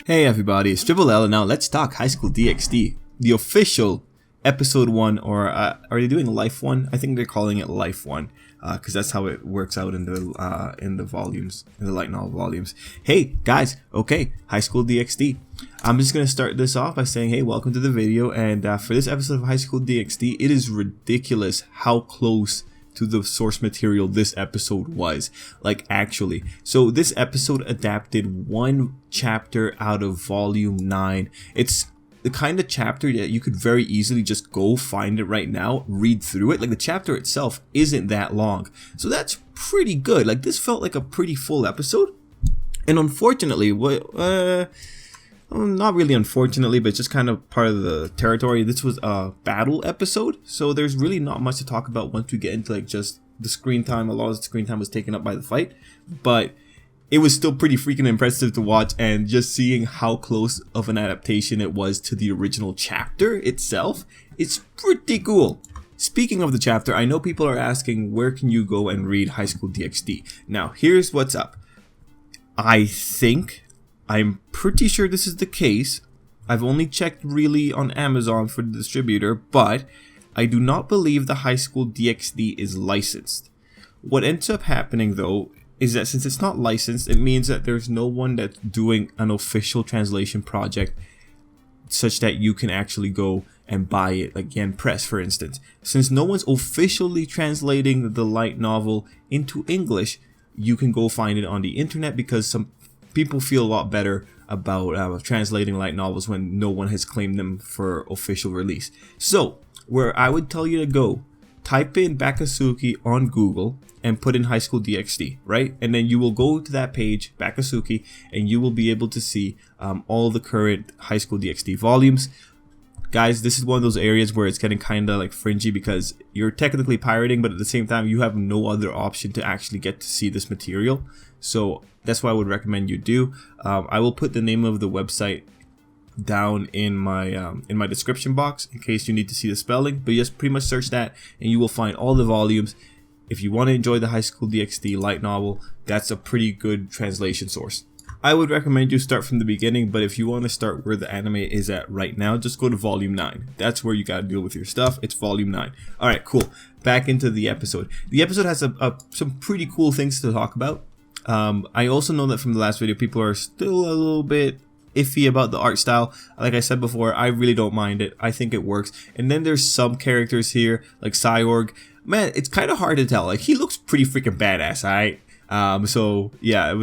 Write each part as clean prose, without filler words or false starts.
Hey everybody, it's Tripl-L, and now let's talk High School DxD, the official episode 1, or are they doing Life 1? I think they're calling it Life 1, because that's how it works out in the volumes, in the light novel volumes. Hey guys, okay, High School DxD. I'm just gonna start this off by saying, hey, welcome to the video, and for this episode of High School DxD, it is ridiculous how close to the source material this episode was, like actually. So this episode adapted one chapter out of volume 9. It's the kind of chapter that you could very easily just go find it right now, read through it. Like the chapter itself isn't that long, so that's pretty good. Like this felt like a pretty full episode, and unfortunately, not really unfortunately, but it's just kind of part of the territory. This was a battle episode, so there's really not much to talk about once we get into like just the screen time. A lot of the screen time was taken up by the fight, but it was still pretty freaking impressive to watch, and just seeing how close of an adaptation it was to the original chapter itself, it's pretty cool. Speaking of the chapter, I know people are asking, where can you go and read High School DxD? Now, here's what's up. I'm pretty sure this is the case. I've only checked really on Amazon for the distributor, but I do not believe the High School DxD is licensed. What ends up happening though is that since it's not licensed, it means that there's no one that's doing an official translation project such that you can actually go and buy it, like Yen Press for instance. Since no one's officially translating the light novel into English, you can go find it on the internet, because some people feel a lot better about translating light novels when no one has claimed them for official release. So, where I would tell you to go, type in baka-tsuki on Google and put in High School DxD, right? And then you will go to that page, baka-tsuki, and you will be able to see all the current High School DxD volumes. Guys, this is one of those areas where it's getting kind of like fringy, because you're technically pirating, but at the same time you have no other option to actually get to see this material. So that's what I would recommend you do. I will put the name of the website down in my description box in case you need to see the spelling, but just pretty much search that and you will find all the volumes. If you want to enjoy the High School DxD light novel, that's a pretty good translation source. I would recommend you start from the beginning, but if you want to start where the anime is at right now, just go to volume 9. That's where you gotta deal with your stuff. It's volume 9. Alright, cool. Back into the episode. The episode has some pretty cool things to talk about. I also know that from the last video, people are still a little bit iffy about the art style. Like I said before, I really don't mind it. I think it works. And then there's some characters here, like Cyborg. Man, it's kind of hard to tell. Like, he looks pretty freaking badass, alright? So yeah,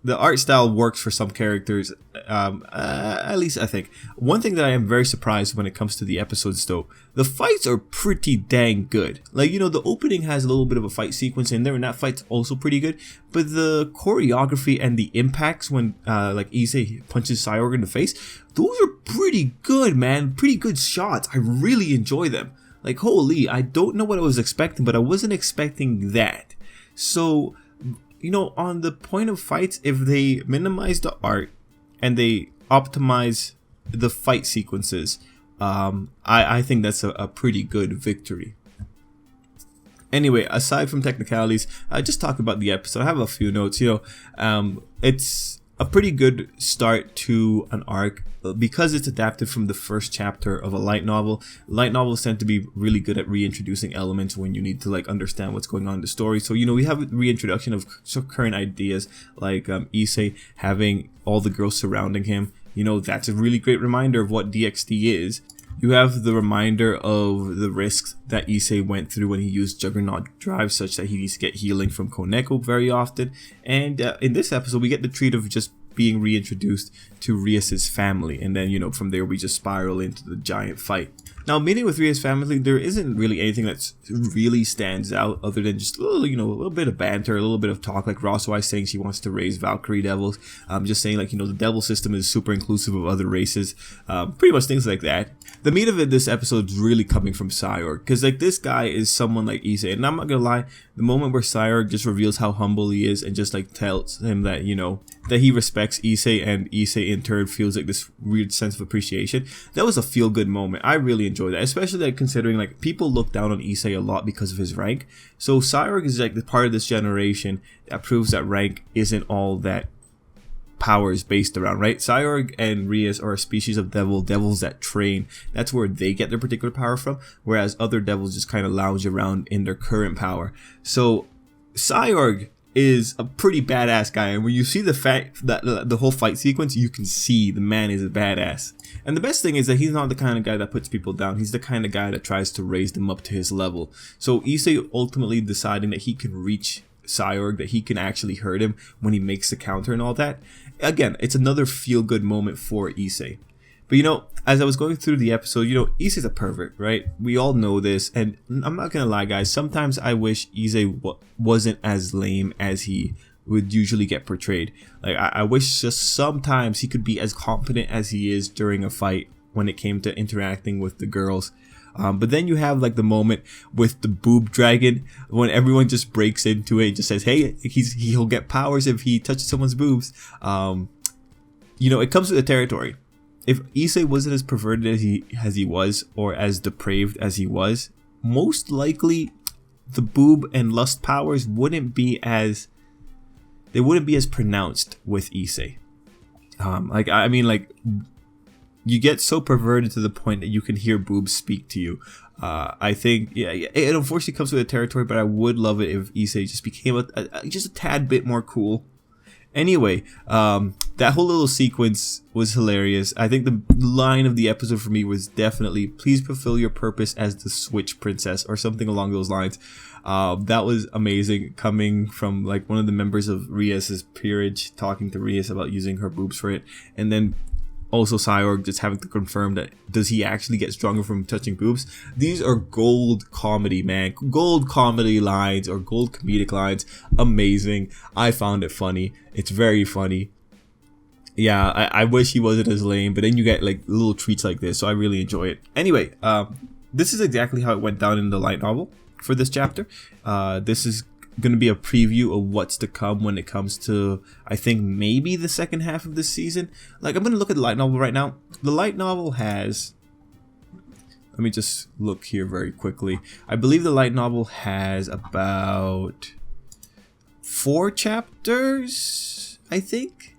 the art style works for some characters, at least I think. One thing that I am very surprised when it comes to the episodes though, the fights are pretty dang good. Like, you know, the opening has a little bit of a fight sequence in there, and that fight's also pretty good. But the choreography and the impacts when like Issei punches Cyborg in the face, those are pretty good, man. Pretty good shots. I really enjoy them. Like, holy, I don't know what I was expecting, but I wasn't expecting that. So, you know, on the point of fights, if they minimize the art and they optimize the fight sequences, I think that's a pretty good victory. Anyway, aside from technicalities, I just talk about the episode. I have a few notes. You know, it's a pretty good start to an arc because it's adapted from the first chapter of a light novel. Light novels tend to be really good at reintroducing elements when you need to like understand what's going on in the story. So, you know, we have reintroduction of current ideas like Issei having all the girls surrounding him. You know, that's a really great reminder of what DxD is. You have the reminder of the risks that Issei went through when he used Juggernaut Drive, such that he needs to get healing from Koneko very often. And in this episode, we get the treat of just being reintroduced to Rias's family, and then, you know, from there we just spiral into the giant fight. Now, meeting with Ria's family, there isn't really anything that really stands out other than just a little, you know, a little bit of banter, a little bit of talk, like Rosawai saying she wants to raise Valkyrie devils. Just saying, like, you know, the devil system is super inclusive of other races. Pretty much things like that. The meat of it, this episode is really coming from Cyborg, because like this guy is someone like Issei, and I'm not gonna lie, the moment where Cyborg just reveals how humble he is and just like tells him that, you know, that he respects Issei, and Issei in turn feels like this weird sense of appreciation, that was a feel good moment. I really enjoyed that, especially like considering like people look down on Issei a lot because of his rank. So Cyborg is like the part of this generation that proves that rank isn't all that power is based around, right? Cyborg and Rias are a species of devils that train. That's where they get their particular power from, whereas other devils just kind of lounge around in their current power. So Cyborg is a pretty badass guy, and when you see the fact that the whole fight sequence, you can see the man is a badass. And the best thing is that he's not the kind of guy that puts people down. He's the kind of guy that tries to raise them up to his level. So Issei ultimately deciding that he can reach Cyborg, that he can actually hurt him when he makes the counter and all that. Again, it's another feel-good moment for Issei. But you know, as I was going through the episode, you know, Issei's a pervert, right? We all know this, and I'm not gonna lie, guys. Sometimes I wish Issei wasn't as lame as he would usually get portrayed. Like, I wish just sometimes he could be as competent as he is during a fight when it came to interacting with the girls. But then you have like the moment with the boob dragon when everyone just breaks into it and just says, hey, he'll get powers if he touches someone's boobs. You know, it comes with the territory. If Issei wasn't as perverted as he was, or as depraved as he was, most likely the boob and lust powers wouldn't be as pronounced with Issei. Like, I mean, like, you get so perverted to the point that you can hear boobs speak to you. I think, yeah, it unfortunately comes with the territory, but I would love it if Issei just became just a tad bit more cool. Anyway, that whole little sequence was hilarious. I think the line of the episode for me was definitely, please fulfill your purpose as the Switch Princess, or something along those lines. That was amazing, coming from like one of the members of Rias's peerage, talking to Rias about using her boobs for it, and then also Cyborg just having to confirm that does he actually get stronger from touching boobs. These are gold comedy, man. Gold comedy lines, or gold comedic lines. Amazing. I found it funny. It's very funny. Yeah, I wish he wasn't as lame, but then you get like little treats like this, so I really enjoy it. Anyway, this is exactly how it went down in the light novel for this chapter. This is going to be a preview of what's to come when it comes to, I think, maybe the second half of this season. Like, I'm going to look at the light novel right now. The light novel has, let me just look here very quickly. I believe the light novel has about 4 chapters, I think.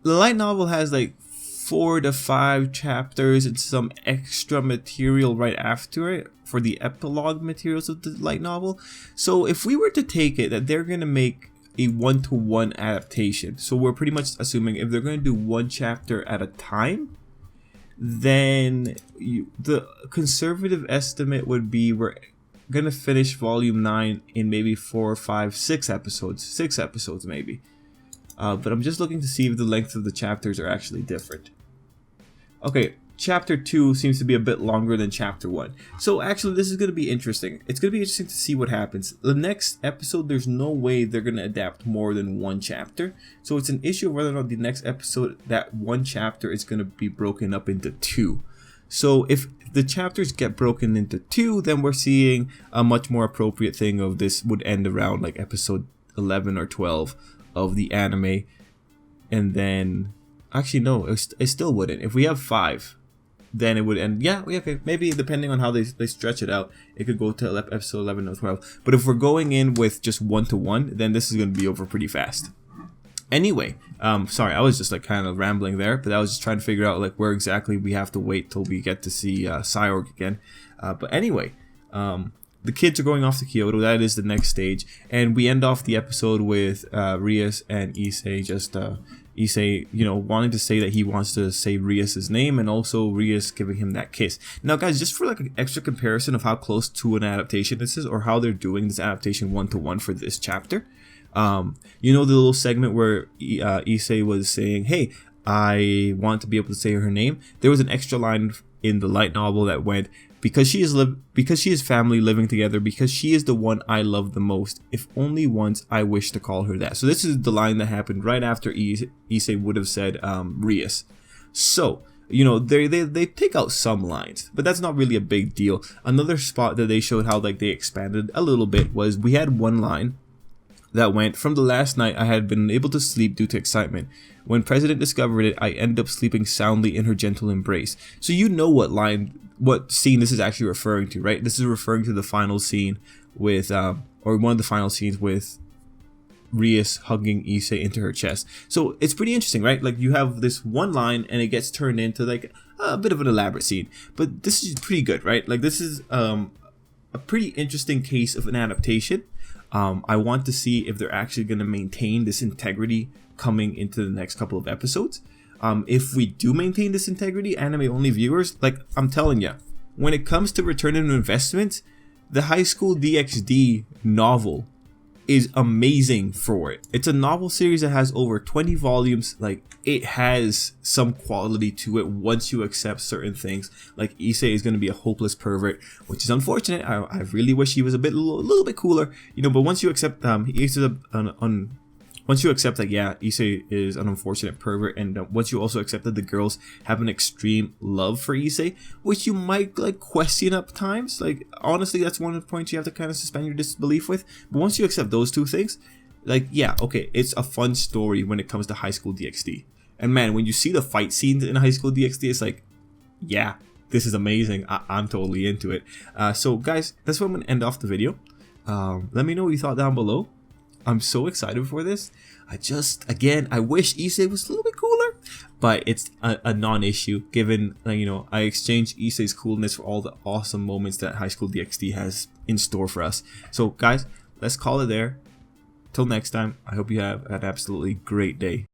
The light novel has like 4 to 5 chapters and some extra material right after it for the epilogue materials of the light novel. So if we were to take it that they're going to make a 1-to-1 adaptation, so we're pretty much assuming if they're going to do 1 chapter at a time, then the conservative estimate would be we're going to finish volume 9 in maybe 4, 5, 6 episodes. 6 episodes maybe. But I'm just looking to see if the length of the chapters are actually different. Okay, chapter 2 seems to be a bit longer than chapter 1. So actually, this is going to be interesting. It's going to be interesting to see what happens. The next episode, there's no way they're going to adapt more than 1 chapter. So it's an issue of whether or not the next episode, that 1 chapter is going to be broken up into 2. So if the chapters get broken into 2, then we're seeing a much more appropriate thing of this would end around like episode 11 or 12 of the anime. And then, actually no, it still wouldn't. If we have 5, then it would end. Yeah, okay, maybe depending on how they stretch it out, it could go to episode 11 or 12. But if we're going in with just 1-to-1, then this is going to be over pretty fast. Anyway, sorry, I was just like kind of rambling there, but I was just trying to figure out like where exactly we have to wait till we get to see Cyborg again. But anyway, the kids are going off to Kyoto. That is the next stage, and we end off the episode with Rias and Issei just Issei, you know, wanting to say that he wants to say Rias's name, and also Rias giving him that kiss. Now, guys, just for like an extra comparison of how close to an adaptation this is, or how they're doing this adaptation 1-to-1 for this chapter. You know, the little segment where Issei was saying, hey, I want to be able to say her name. There was an extra line in the light novel that went, because she is family living together, because she is the one I love the most. If only once I wish to call her that. So this is the line that happened right after Issei would have said Rias. So, you know, they take out some lines, but that's not really a big deal. Another spot that they showed how like they expanded a little bit was we had one line that went, from the last night I had been able to sleep due to excitement. When President discovered it, I ended up sleeping soundly in her gentle embrace. So you know what scene this is actually referring to, right? This is referring to the final scene with, or one of the final scenes with Rias hugging Issei into her chest. So it's pretty interesting, right? Like you have this one line and it gets turned into like a bit of an elaborate scene. But this is pretty good, right? Like this is a pretty interesting case of an adaptation. I want to see if they're actually going to maintain this integrity coming into the next couple of episodes. If we do maintain this integrity, anime only viewers, like I'm telling you, when it comes to return on investment, the High School DxD novel is amazing for it. It's a novel series that has over 20 volumes. Like it has some quality to it once you accept certain things. Like Issei is going to be a hopeless pervert, which is unfortunate. I really wish he was a little bit cooler, you know. But once you accept once you accept that, yeah, Issei is an unfortunate pervert, and once you also accept that the girls have an extreme love for Issei, which you might like question at times, like honestly, that's one of the points you have to kind of suspend your disbelief with. But once you accept those two things, like yeah, okay, it's a fun story when it comes to High School DxD. And man, when you see the fight scenes in High School DxD, it's like, yeah, this is amazing. I'm totally into it. So guys, that's where I'm gonna end off the video. Let me know what you thought down below. I'm so excited for this. I wish Issei was a little bit cooler, but it's a non-issue given, you know, I exchanged Issei's coolness for all the awesome moments that High School DxD has in store for us. So guys, let's call it there. Till next time, I hope you have an absolutely great day.